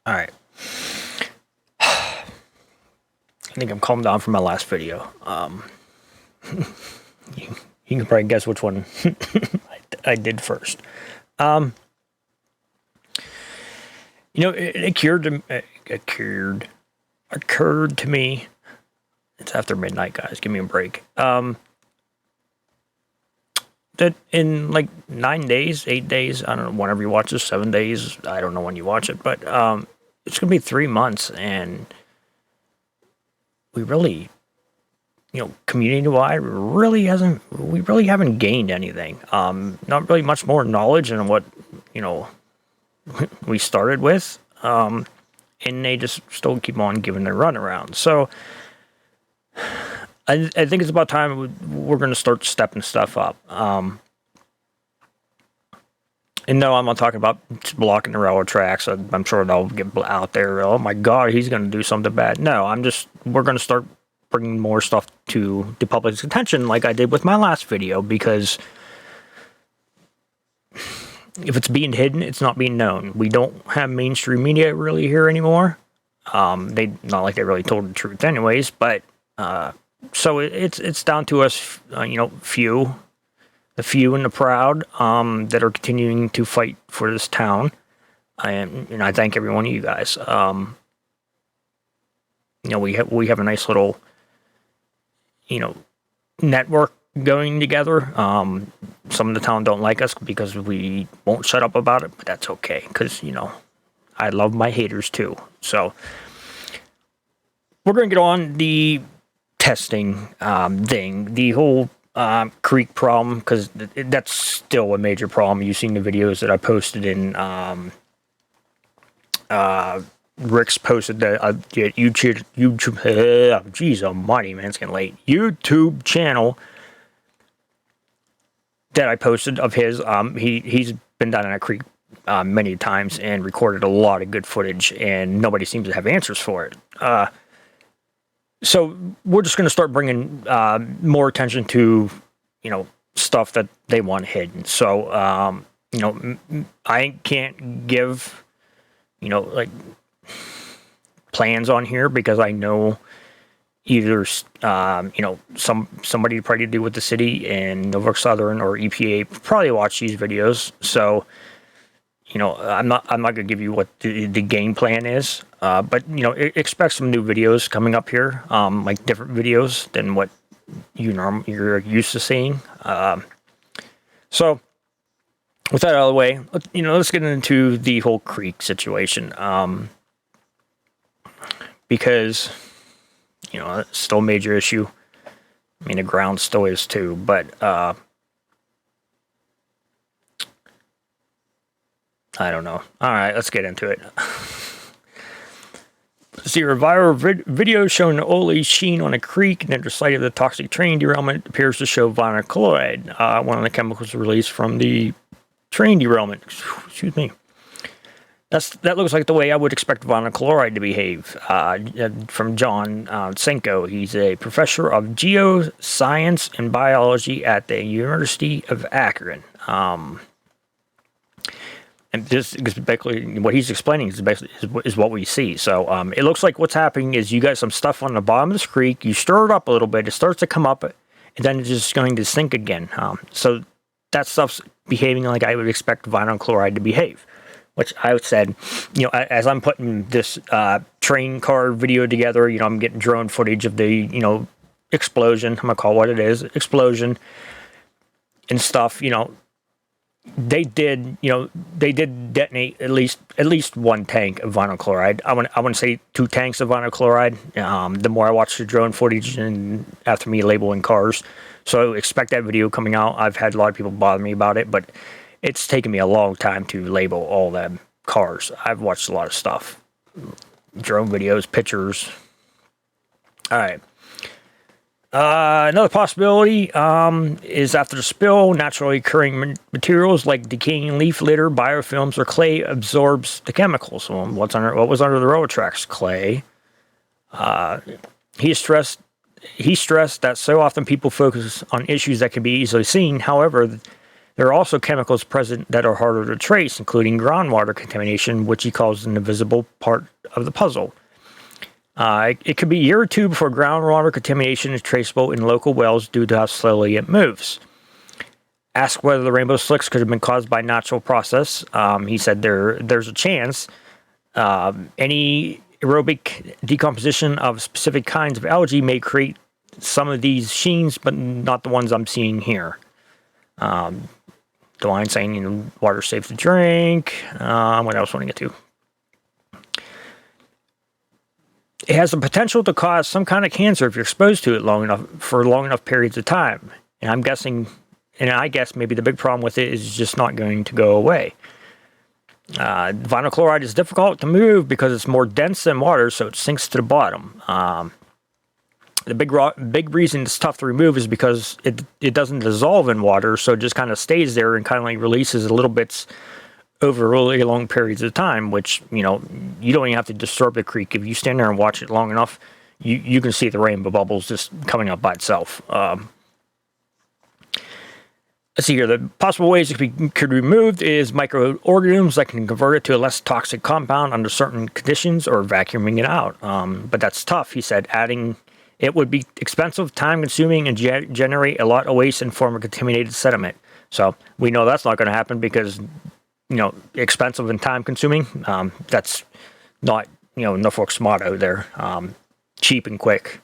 All right. I think I'm calmed down from my last video. You, you can probably guess which one I did first. It occurred to me. It's after midnight, guys. Give me a break. That in like 9 days, 8 days, I don't know, whenever you watch this, 7 days, I don't know when you watch it, but it's going to be 3 months, and we really, community-wide, we really haven't gained anything. Not really much more knowledge than what, we started with, and they just still keep on giving their runaround. So I think it's about time we're going to start stepping stuff up. And no, I'm not talking about blocking the railroad tracks. I'm sure they'll get out there. Oh my God, he's going to do something bad. No, we're going to start bringing more stuff to the public's attention like I did with my last video, because if it's being hidden, it's not being known. We don't have mainstream media really here anymore. They not like they really told the truth anyways, but so it's down to us, the few and the proud, that are continuing to fight for this town. And I thank every one of you guys. We have a nice little, network going together. Some of the town don't like us because we won't shut up about it, but that's okay, because I love my haters too. So we're going to get on the testing thing, the whole creek problem, because that's still a major problem. You've seen the videos that I posted in Rick's posted the YouTube geez almighty, man, it's getting late, YouTube channel that I posted of his. He's been down in a creek many times and recorded a lot of good footage, and nobody seems to have answers for it. So we're just going to start bringing more attention to, stuff that they want hidden. So, I can't give, like plans on here, because I know either, somebody probably to do with the city and Norfolk Southern or EPA probably watch these videos. So, I'm not going to give you what the game plan is, but expect some new videos coming up here, like different videos than what you're used to seeing. So with that out of the way, let's get into the whole creek situation, because it's still a major issue. I mean, the ground still is too, but I don't know. All right, let's get into it. See, a viral video showing Ole Sheen on a creek near the site of the toxic train derailment appears to show vinyl chloride, one of the chemicals released from the train derailment. Excuse me. That looks like the way I would expect vinyl chloride to behave. From John Senko. He's a professor of geoscience and biology at the University of Akron. And this is basically what he's explaining is what we see. So it looks like what's happening is you got some stuff on the bottom of this creek. You stir it up a little bit. It starts to come up, and then it's just going to sink again. So that stuff's behaving like I would expect vinyl chloride to behave. Which I said, as I'm putting this train car video together, I'm getting drone footage of the, explosion. I'm going to call it what it is, explosion and stuff, They did detonate at least one tank of vinyl chloride. I wouldn't say 2 tanks of vinyl chloride. The more I watch the drone footage and after me labeling cars, so expect that video coming out. I've had a lot of people bother me about it, but it's taken me a long time to label all them cars. I've watched a lot of stuff, drone videos, pictures. All right. Another possibility is after the spill, naturally occurring materials like decaying leaf litter, biofilms, or clay absorbs the chemicals. So what was under the railroad tracks? Clay. He stressed that so often people focus on issues that can be easily seen. However, There are also chemicals present that are harder to trace, including groundwater contamination, which he calls an invisible part of the puzzle. It could be a year or two before groundwater contamination is traceable in local wells due to how slowly it moves. Asked whether the rainbow slicks could have been caused by natural process, he said there's a chance. Any aerobic decomposition of specific kinds of algae may create some of these sheens, but not the ones I'm seeing here. The line saying, water's safe to drink. What else want to get to? It has the potential to cause some kind of cancer if you're exposed to it long enough periods of time. And I guess maybe the big problem with it is just not going to go away. Vinyl chloride is difficult to move because it's more dense than water, so it sinks to the bottom. The big reason it's tough to remove is because it doesn't dissolve in water, so it just kind of stays there and kind of like releases little bits over really long periods of time, which, you don't even have to disturb the creek. If you stand there and watch it long enough, you can see the rainbow bubbles just coming up by itself. Let's see here. The possible ways it could be removed is microorganisms that can convert it to a less toxic compound under certain conditions, or vacuuming it out. But that's tough, he said, adding it would be expensive, time-consuming, and generate a lot of waste in form of contaminated sediment. So we know that's not going to happen because, expensive and time-consuming. That's not, Norfolk's motto there. Cheap and quick,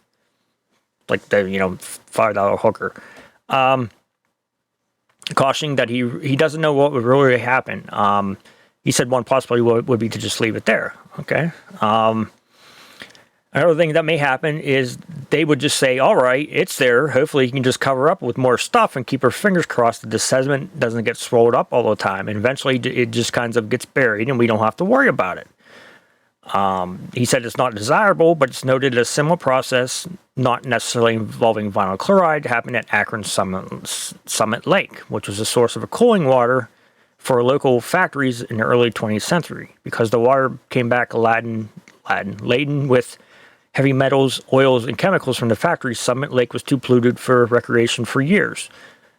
like the $5 hooker. Cautioning that he doesn't know what would really happen. He said one possibility would be to just leave it there. Okay. Another thing that may happen is they would just say, all right, it's there. Hopefully you can just cover up with more stuff and keep our fingers crossed that the sediment doesn't get swallowed up all the time. And eventually it just kind of gets buried and we don't have to worry about it. He said it's not desirable, but it's noted a similar process, not necessarily involving vinyl chloride, happened at Akron Summit Lake, which was a source of cooling water for local factories in the early 20th century. Because the water came back laden with heavy metals, oils, and chemicals from the factory, Summit Lake was too polluted for recreation for years.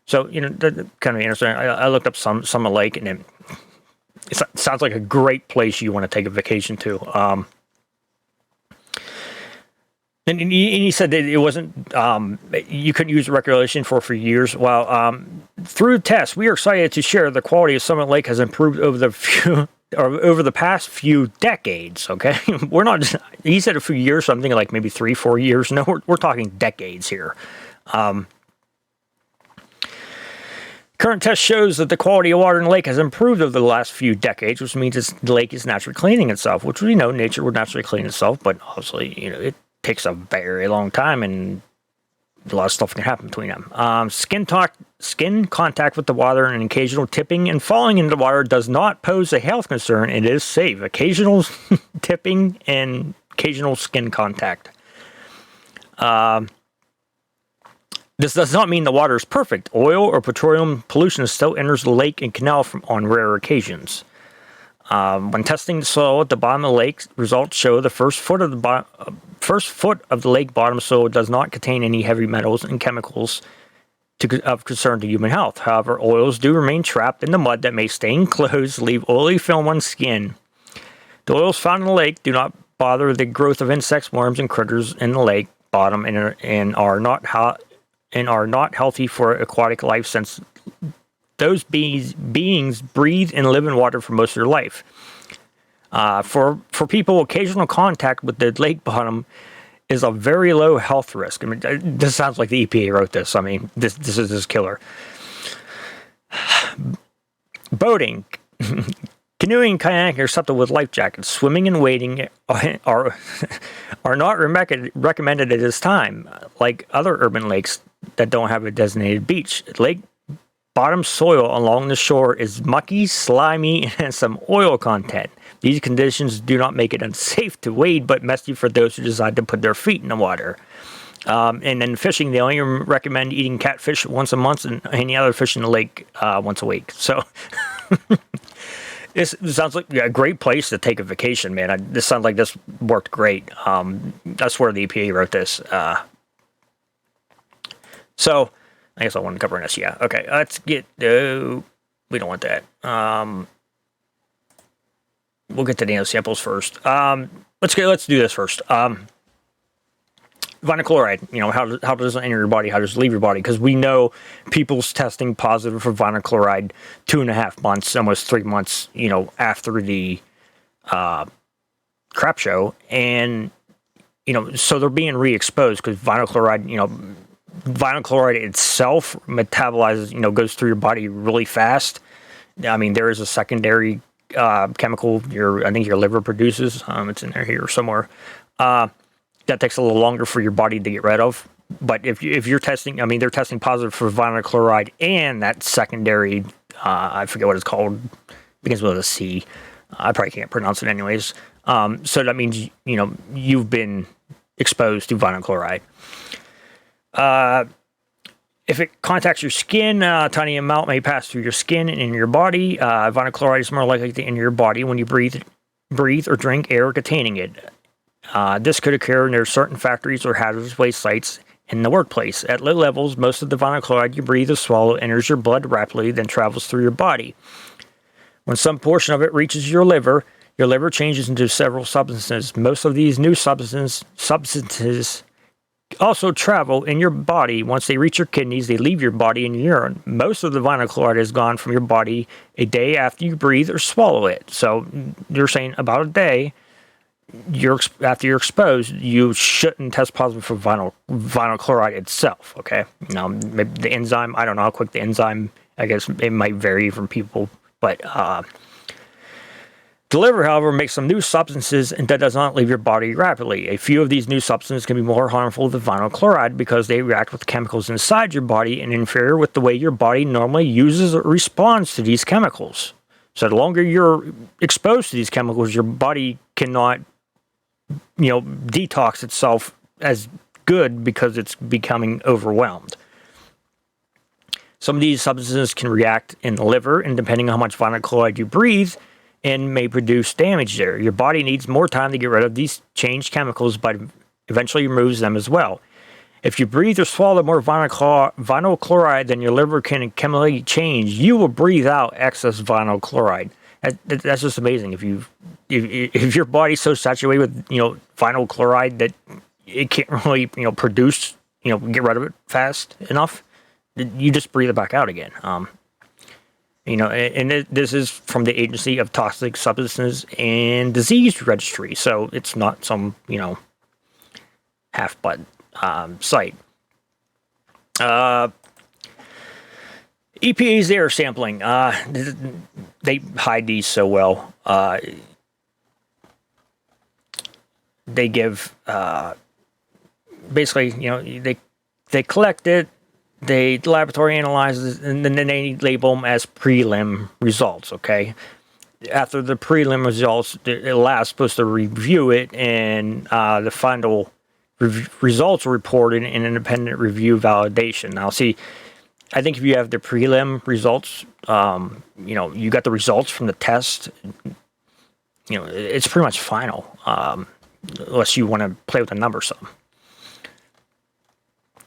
So, that's kind of interesting. I looked up Summit Lake, and it sounds like a great place you want to take a vacation to. And he said that it wasn't, you couldn't use recreation for years. Well, through tests, we are excited to share the quality of Summit Lake has improved over the past few decades. Okay, we're not just, he said a few years, something like maybe 3-4 years. No, we're talking decades here. Current test shows that the quality of water in the lake has improved over the last few decades, which means the lake is naturally cleaning itself, which we know nature would naturally clean itself, but obviously, it takes a very long time and a lot of stuff can happen between them. Skin contact with the water and occasional tipping and falling into the water does not pose a health concern. It is safe. Occasional tipping and occasional skin contact. This does not mean the water is perfect. Oil or petroleum pollution still enters the lake and canal on rare occasions. When testing the soil at the bottom of the lake, results show the first foot of the lake bottom soil does not contain any heavy metals and chemicals of concern to human health. However, oils do remain trapped in the mud that may stain clothes, leave oily film on skin. The oils found in the lake do not bother the growth of insects, worms, and critters in the lake bottom and are not healthy for aquatic life, since those beings breathe and live in water for most of their life. For people, occasional contact with the lake bottom is a very low health risk. I mean, this sounds like the EPA wrote this. I mean, this is killer. Boating. Canoeing and kayaking are acceptable with life jackets. Swimming and wading are not recommended at this time, like other urban lakes that don't have a designated beach. Lake bottom soil along the shore is mucky, slimy, and has some oil content. These conditions do not make it unsafe to wade, but messy for those who decide to put their feet in the water. And then fishing, they only recommend eating catfish once a month and any other fish in the lake once a week. So this sounds like a great place to take a vacation, man. This sounds like this worked great. That's where the EPA wrote this. So I guess I want to cover this. Yeah. Okay. Let's get. We don't want that. We'll get to the samples first. Let's do this first. Vinyl chloride, how does it enter your body? How does it leave your body? Because we know people's testing positive for vinyl chloride 2.5 months, almost 3 months, after the crap show. And, so they're being re-exposed because vinyl chloride itself metabolizes, goes through your body really fast. I mean, there is a secondary chemical I think your liver produces. It's in there here somewhere. That takes a little longer for your body to get rid of. But if you're testing, they're testing positive for vinyl chloride and that secondary, I forget what it's called, begins with a C. I probably can't pronounce it anyways. So that means, you've been exposed to vinyl chloride. If it contacts your skin, a tiny amount may pass through your skin and in your body. Vinyl chloride is more likely to enter your body when you breathe or drink air containing it. This could occur near certain factories or hazardous waste sites in the workplace. At low levels, most of the vinyl chloride you breathe or swallow enters your blood rapidly, then travels through your body. When some portion of it reaches your liver changes into several substances. Most of these new substances also travel in your body. Once they reach your kidneys, they leave your body in your urine. Most of the vinyl chloride is gone from your body a day after you breathe or swallow it. So you're saying about a day after you're exposed, you shouldn't test positive for vinyl chloride itself. Okay. Now, maybe the enzyme, I don't know how quick the enzyme, I guess it might vary from people, but the liver, however, makes some new substances and that does not leave your body rapidly. A few of these new substances can be more harmful than vinyl chloride because they react with chemicals inside your body and interfere with the way your body normally uses or responds to these chemicals. So the longer you're exposed to these chemicals, your body cannot detox itself as good because it's becoming overwhelmed. Some of these substances can react in the liver, and depending on how much vinyl chloride you breathe, and may produce damage there. Your body needs more time to get rid of these changed chemicals, but eventually removes them as well. If you breathe or swallow more vinyl chloride than your liver can chemically change, you will breathe out excess vinyl chloride. That's just amazing. If your body's so saturated with vinyl chloride that it can't really produce get rid of it fast enough, you just breathe it back out again. And this is from the Agency of Toxic Substances and Disease Registry, so it's not some half-butt site. EPA's air sampling. They hide these so well. They give basically, they collect it, they laboratory analyzes, and then they label them as prelim results. Okay, after the prelim results, the lab's supposed to review it, and the final results are reported in independent review validation. Now, see, I think if you have the prelim results, you got the results from the test, it's pretty much final, unless you want to play with the numbers some.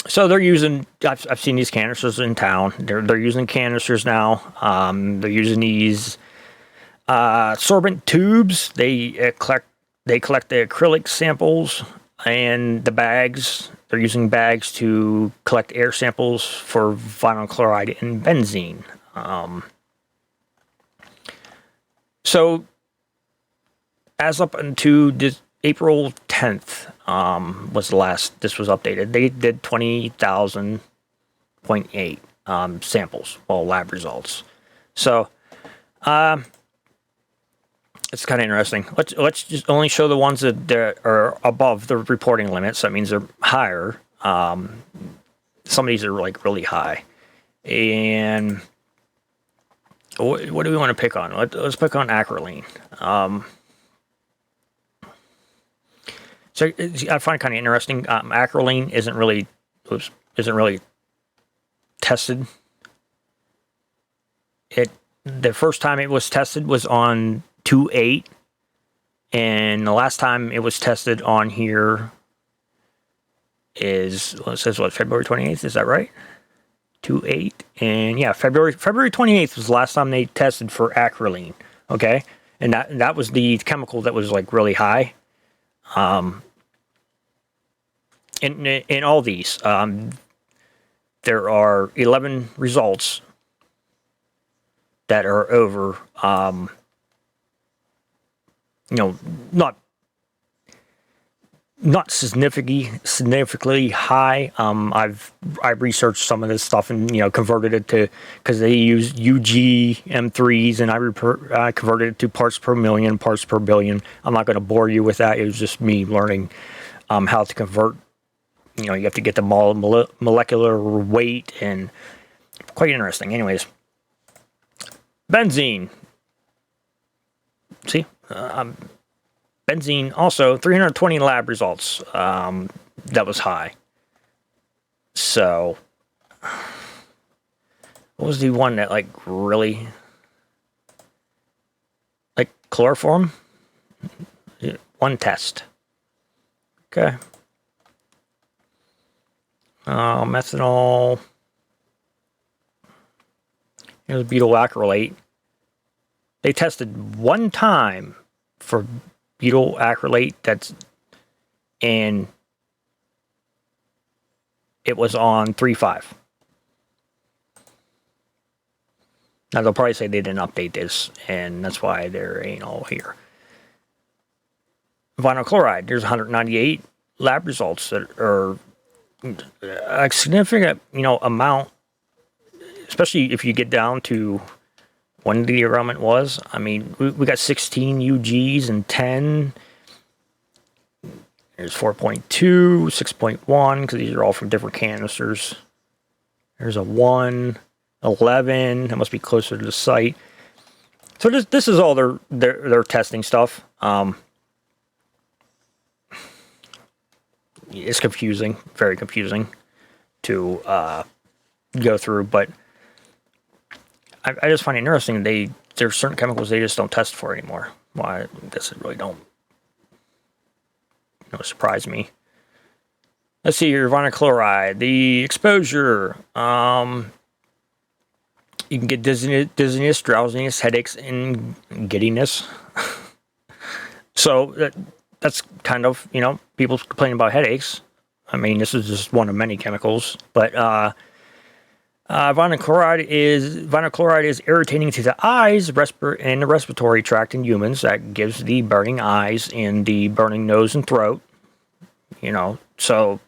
So they're using, I've seen these canisters in town. They're using canisters now. They're using these sorbent tubes. They collect the acrylic samples and the bags. They're using bags to collect air samples for vinyl chloride and benzene. So as up until April 10th was the last this was updated. They did 20,000.8 samples, lab results. So it's kind of interesting. Let's just only show the ones that are above the reporting limit. So that means they're higher. Some of these are like really high. And what do we want to pick on? Let's pick on acrolein. So I find it kind of interesting. Acrolein isn't really tested. The first time it was tested was on 2/8, and the last time it was tested on here is, it says what, February 28th? Is that right? 28, and yeah, February 28th was the last time they tested for acrolein. Okay, and that was the chemical that was like really high. In all these, there are 11 results that are over, not significantly high. I've researched some of this stuff and converted it to, because they use UGM3s, and I converted it to parts per million, parts per billion. I'm not going to bore you with that. It was just me learning how to convert. You have to get the molecular weight, and quite interesting. Anyways, benzene. See. Benzene also 320 lab results. That was high. So, what was the one that really chloroform? One test. Okay. Methanol. Here's butyl acrylate. They tested one time for butyl acrylate, and it was on 3.5. Now they'll probably say they didn't update this, and that's why there ain't all here. Vinyl chloride, there's 198 lab results that are a significant, amount, especially if you get down to when the derailment was. I mean, we got 16 UGs and 10. There's 4.2, 6.1, because these are all from different canisters. There's a 1, 11. That must be closer to the site. So this is all their testing stuff. It's confusing, very confusing to go through, but I just find it interesting. There's certain chemicals they just don't test for anymore. Why? I guess it really don't surprise me. Let's see here, vinyl chloride. The exposure. You can get dizziness, drowsiness, headaches, and giddiness. So that's kind of, people complaining about headaches. I mean, this is just one of many chemicals, but vinyl chloride is irritating to the eyes and the respiratory tract in humans. That gives the burning eyes and the burning nose and throat. So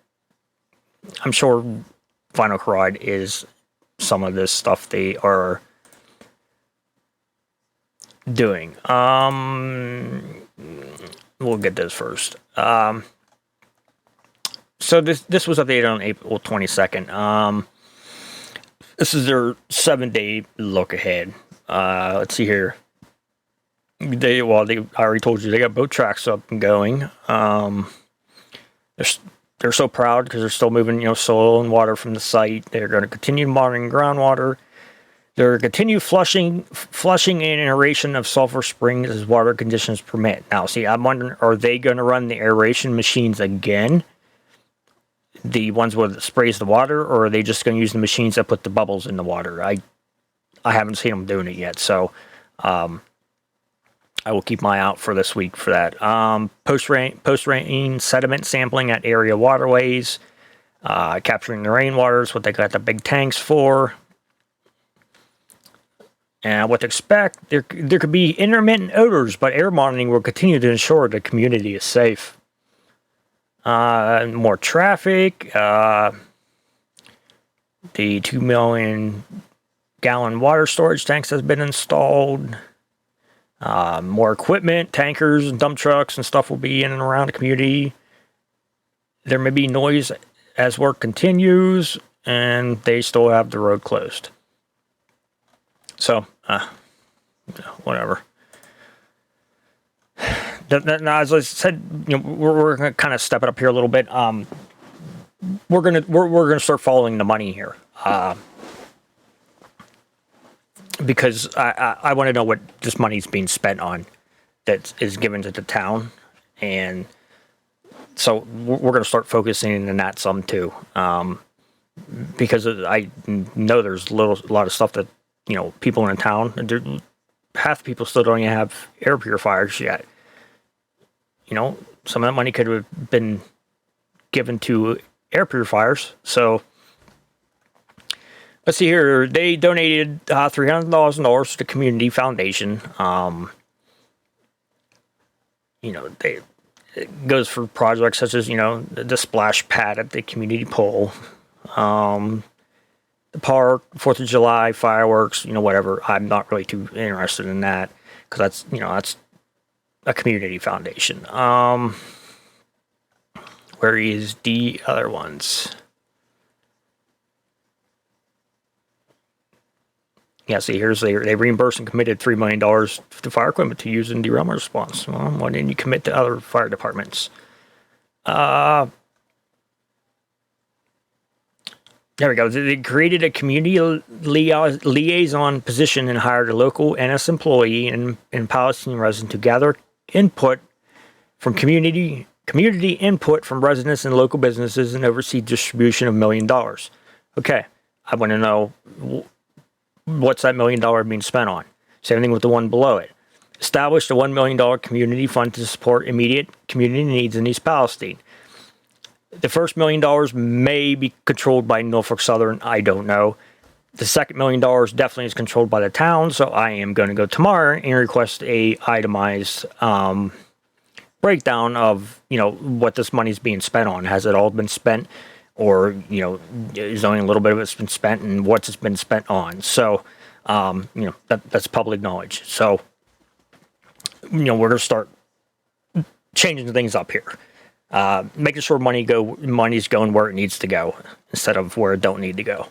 I'm sure vinyl chloride is some of this stuff they are doing. We'll get this first. So this was updated on April 22nd. This is their 7-day look ahead. Let's see here. I already told you they got boat tracks up and going. They're so proud because they're still moving, soil and water from the site. They're going to continue monitoring groundwater. They're continue flushing and aeration of sulfur springs as water conditions permit. Now, see, I'm wondering, are they going to run the aeration machines again? The ones where it sprays the water, or are they just going to use the machines that put the bubbles in the water? I haven't seen them doing it yet, so I will keep my eye out for this week for that. Post-rain sediment sampling at area waterways, capturing the rainwater is what they got the big tanks for. And what to expect, there could be intermittent odors, but air monitoring will continue to ensure the community is safe. More traffic. The 2 million gallon water storage tanks has been installed. More equipment, tankers, and dump trucks and stuff will be in and around the community. There may be noise as work continues, and they still have the road closed. So, whatever. Now, as I said, we're going to kind of step it up here a little bit. We're gonna start following the money here, because I want to know what this money is being spent on, that is given to the town, and so we're going to start focusing on that some too. because I know there's a lot of stuff that, people in town, half the people still don't even have air purifiers yet. Some of that money could have been given to air purifiers. So let's see here. They donated $300,000 to the community foundation. It goes for projects such as, the splash pad at the community pool, the park, 4th of July, fireworks, whatever. I'm not really too interested in that because that's a community foundation. Where is the other ones? Yeah, see, they reimbursed and committed $3 million to fire equipment to use in derailment response. Well, why didn't you commit to other fire departments? There we go. They created a community liaison position and hired a local NS employee and Palestinian resident to gather input from community input from residents and local businesses and oversee distribution of $1 million. Okay, I want to know what's that $1 million being spent on. Same thing with the one below it. Established a $1 million community fund to support immediate community needs in East Palestine. The first $1 million may be controlled by Norfolk Southern. I don't know. The second $1 million definitely is controlled by the town. So I am going to go tomorrow and request a itemized breakdown of what this money is being spent on. Has it all been spent, or is only a little bit of it's been spent, and what's it's been spent on? So that's public knowledge. So we're going to start changing things up here. Making sure money's going where it needs to go instead of where it don't need to go.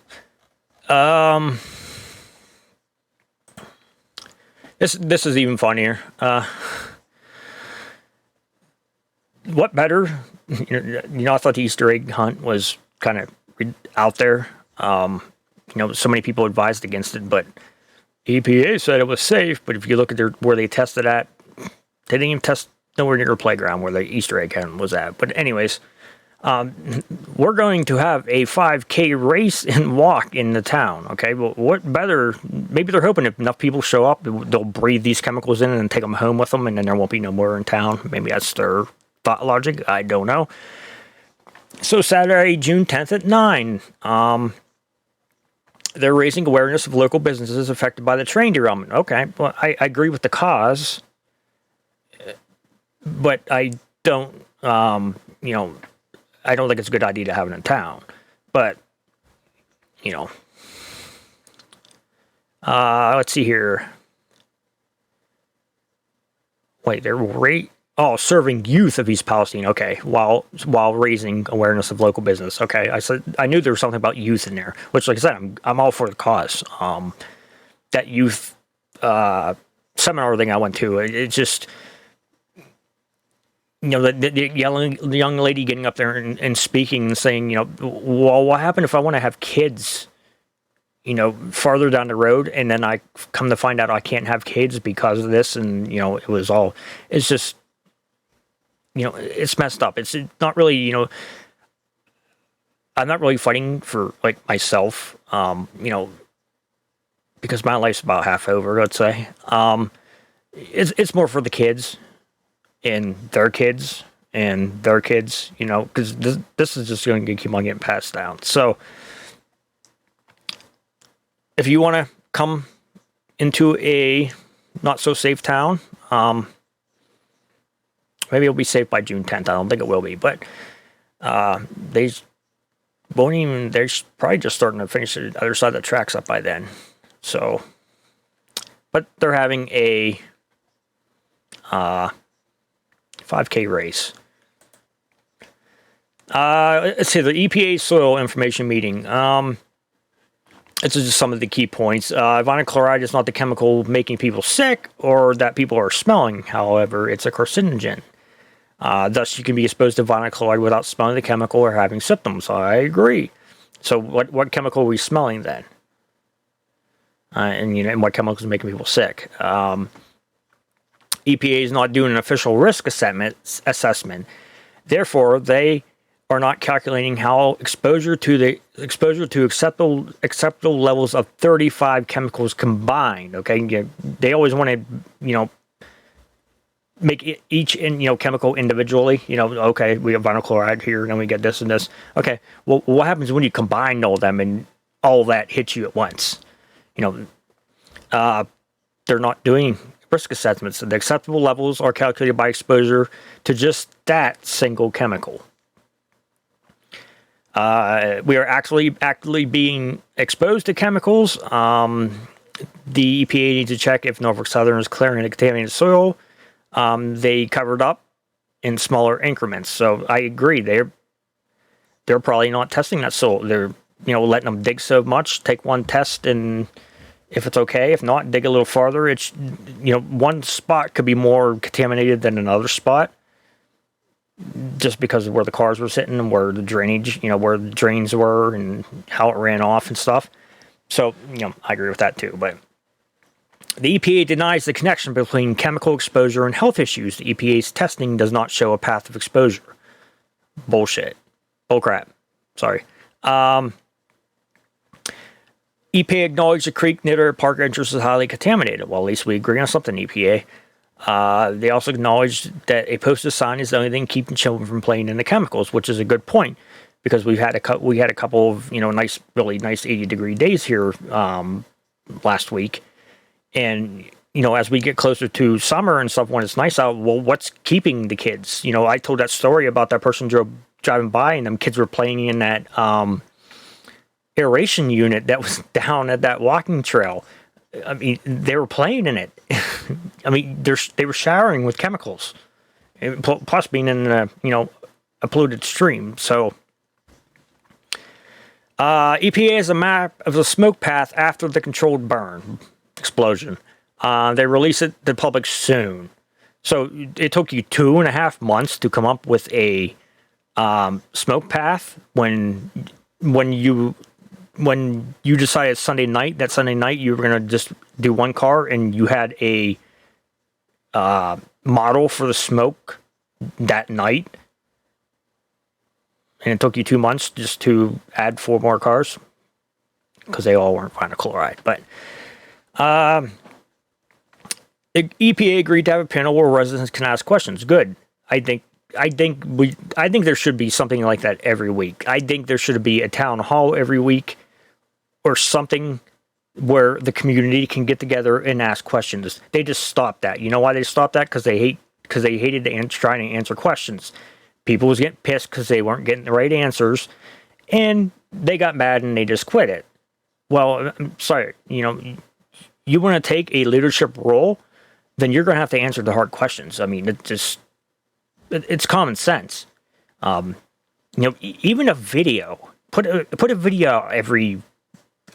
This is even funnier. What better? I thought the Easter egg hunt was kind of out there. So many people advised against it, but EPA said it was safe. But if you look at where they tested at, they didn't even test nowhere near a playground where the Easter egg hunt was at. But anyways, we're going to have a 5K race and walk in the town. Okay, well, what better? Maybe they're hoping if enough people show up, they'll breathe these chemicals in and take them home with them, and then there won't be no more in town. Maybe that's their thought logic. I don't know. So Saturday, June 10th at 9, they're raising awareness of local businesses affected by the train derailment. Okay, well, I agree with the cause, but I don't, I don't think it's a good idea to have it in town. But, let's see here. Wait, serving youth of East Palestine. Okay, while raising awareness of local business. Okay, I knew there was something about youth in there, which, like I said, I'm all for the cause. That youth seminar thing I went to, it's just, the young lady getting up there and speaking and saying, well, what happened if I want to have kids, farther down the road, and then I come to find out I can't have kids because of this, and it's just. It's messed up. It's not really, I'm not really fighting for myself, because my life's about half over, let's say. It's more for the kids and their kids and their kids, because this is just going to keep on getting passed down. So if you want to come into a not so safe town, maybe it'll be safe by June 10th. I don't think it will be, but they're probably just starting to finish the other side of the tracks up by then. So, but they're having a 5K race. Let's see, the EPA soil information meeting. This is just some of the key points. Vinyl chloride is not the chemical making people sick or that people are smelling. However, it's a carcinogen. Thus, you can be exposed to vinyl chloride without smelling the chemical or having symptoms. I agree. So, what chemical are we smelling then? And what chemicals are making people sick? EPA is not doing an official risk assessment. Therefore, they are not calculating how exposure to acceptable levels of 35 chemicals combined. Okay, they always want to make each chemical individually. Okay, we have vinyl chloride here, and then we get this and this. Okay, well, what happens when you combine all of them and all that hits you at once? They're not doing risk assessments. The acceptable levels are calculated by exposure to just that single chemical. We are actually actively being exposed to chemicals. The EPA needs to check if Norfolk Southern is clearing the contaminated soil. They covered up in smaller increments. So I agree. They're probably not testing that soil. They're letting them dig so much. Take one test, and if it's okay, if not, dig a little farther. It's one spot could be more contaminated than another spot, just because of where the cars were sitting and where the drainage, where the drains were and how it ran off and stuff. So I agree with that too. But the EPA denies the connection between chemical exposure and health issues. The EPA's testing does not show a path of exposure. Bullshit. Bullcrap. Sorry. EPA acknowledged the Creek Knitter Park entrance is highly contaminated. Well, at least we agree on something, EPA. They also acknowledged that a posted sign is the only thing keeping children from playing in the chemicals, which is a good point, because we had a couple of really nice 80-degree days here last week. And, as we get closer to summer and stuff, when it's nice out, well, what's keeping the kids? I told that story about that person driving by and them kids were playing in that aeration unit that was down at that walking trail. I mean, they were playing in it. I mean, they were showering with chemicals, plus being in a polluted stream. So EPA has a map of the smoke path after the controlled burn explosion. They release it to the public soon. So it took you 2.5 months to come up with a smoke path when you decided Sunday night you were going to just do one car, and you had a model for the smoke that night, and it took you 2 months just to add 4 more cars because they all weren't vinyl chloride. But the EPA agreed to have a panel where residents can ask questions. Good. I think there should be something like that every week. I think there should be a town hall every week or something where the community can get together and ask questions. They just stopped that. You know why they stopped that? Because they hated trying to answer questions. People was getting pissed because they weren't getting the right answers, and they got mad and they just quit it. Well, I'm sorry, you want to take a leadership role, then you're going to have to answer the hard questions. I mean, it's common sense. Even a video, put a video out every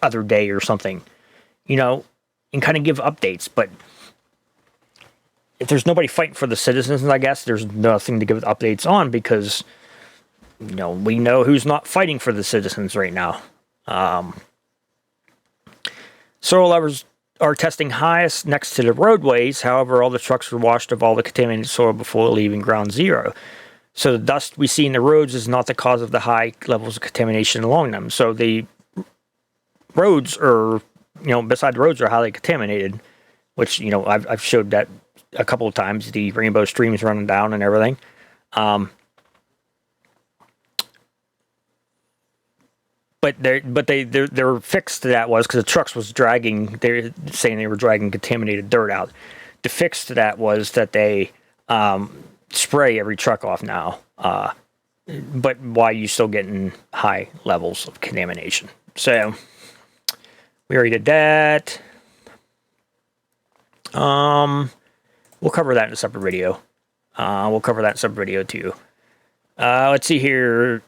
other day or something, and kind of give updates. But if there's nobody fighting for the citizens, I guess there's nothing to give updates on, because we know who's not fighting for the citizens right now. Soil levels are testing highest next to the roadways. However, all the trucks were washed of all the contaminated soil before leaving ground zero. So the dust we see in the roads is not the cause of the high levels of contamination along them. So the roads are, beside the roads are highly contaminated, which, I've showed that a couple of times, the rainbow streams running down and everything. But their fix to that was because the trucks was dragging. They're saying they were dragging contaminated dirt out. The fix to that was that they spray every truck off now. But why are you still getting high levels of contamination? So we already did that. We'll cover that in a separate video. Too. Let's see here.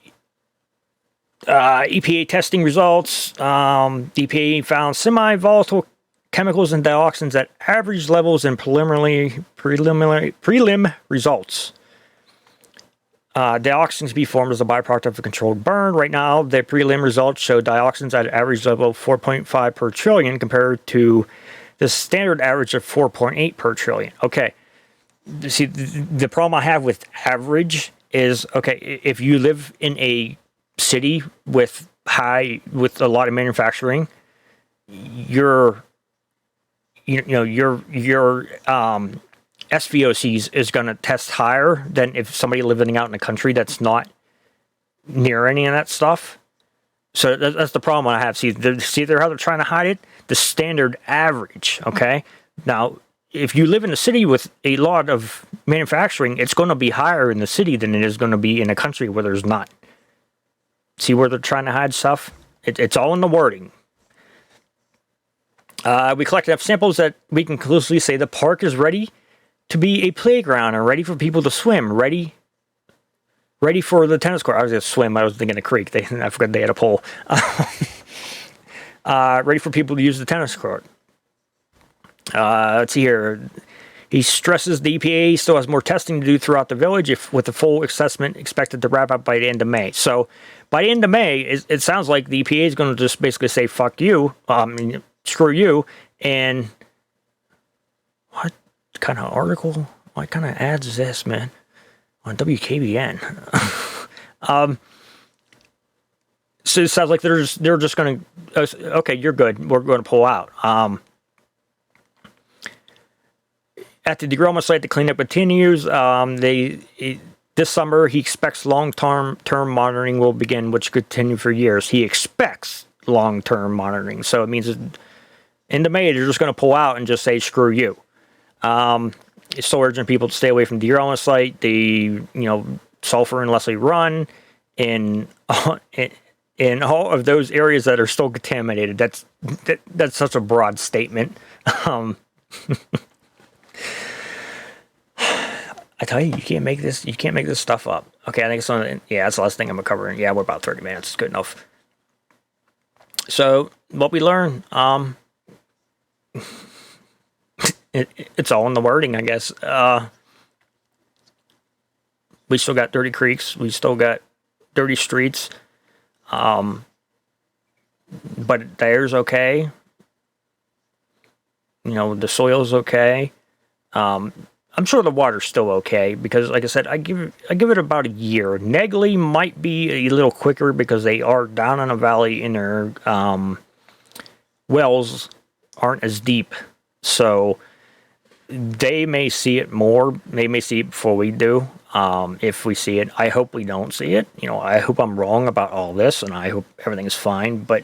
EPA testing results. EPA found semi-volatile chemicals and dioxins at average levels in prelim results. Dioxins be formed as a byproduct of a controlled burn. Right now, the prelim results show dioxins at an average level of 4.5 per trillion compared to the standard average of 4.8 per trillion. Okay. See, the problem I have with average is, okay, if you live in a city with a lot of manufacturing, your SVOCs is going to test higher than if somebody living out in the country that's not near any of that stuff. So that's the problem I have. See how they're trying to hide it? The standard average, okay? Now, if you live in a city with a lot of manufacturing, it's going to be higher in the city than it is going to be in a country where there's not. See where they're trying to hide stuff? It's all in the wording. We collected enough samples that we can conclusively say the park is ready to be a playground and ready for people to swim. Ready for the tennis court. I was going to swim. I was thinking a creek. I forgot they had a pool. Ready for people to use the tennis court. Let's see here. He stresses the EPA still has more testing to do throughout the village, with the full assessment expected to wrap up by the end of May. So by the end of May, it sounds like the EPA is going to just basically say, fuck you, screw you. And what kind of article, what kind of ads is this, man? On WKBN. So it sounds like they're just going to, okay, you're good. We're going to pull out. At the derailment site, the cleanup continues. This summer, he expects long-term monitoring will begin, which could continue for years. He expects long-term monitoring. So it means in the May, they're just going to pull out and just say, screw you. It's still urging people to stay away from the derailment site. The Sulphur and Leslie Run, in all of those areas that are still contaminated. That's such a broad statement. I tell you can't make this. You can't make this stuff up. Okay, I think that's the last thing I'm gonna cover. Yeah, we're about 30 minutes. It's good enough. So what we learn, it's all in the wording, I guess. We still got dirty creeks. We still got dirty streets. But the air's okay. The soil's okay. I'm sure the water's still okay because, like I said, I give it about a year. Negley might be a little quicker because they are down in a valley and their wells aren't as deep, so they may see it more. They may see it before we do. If we see it, I hope we don't see it. I hope I'm wrong about all this, and I hope everything's fine. But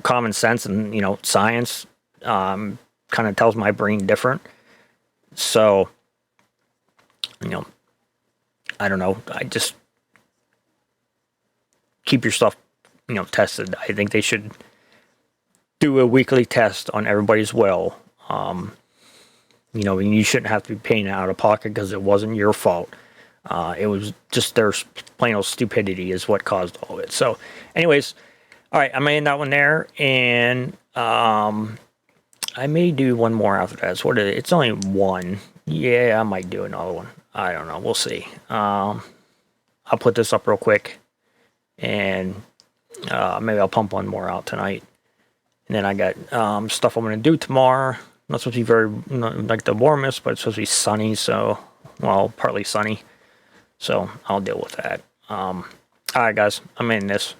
common sense and science kind of tells my brain different. So. I don't know. I just keep your stuff, tested. I think they should do a weekly test on everybody's well. You shouldn't have to be paying out of pocket because it wasn't your fault. It was just their plain old stupidity is what caused all of it. So, anyways, all right, I'm gonna end that one there, and I may do one more after that. So it's only one. Yeah, I might do another one. I don't know. We'll see. I'll put this up real quick, and maybe I'll pump one more out tonight. And then I got stuff I'm going to do tomorrow. Not supposed to be very like the warmest, but it's supposed to be sunny. So, partly sunny. So I'll deal with that. All right, guys. I'm in this.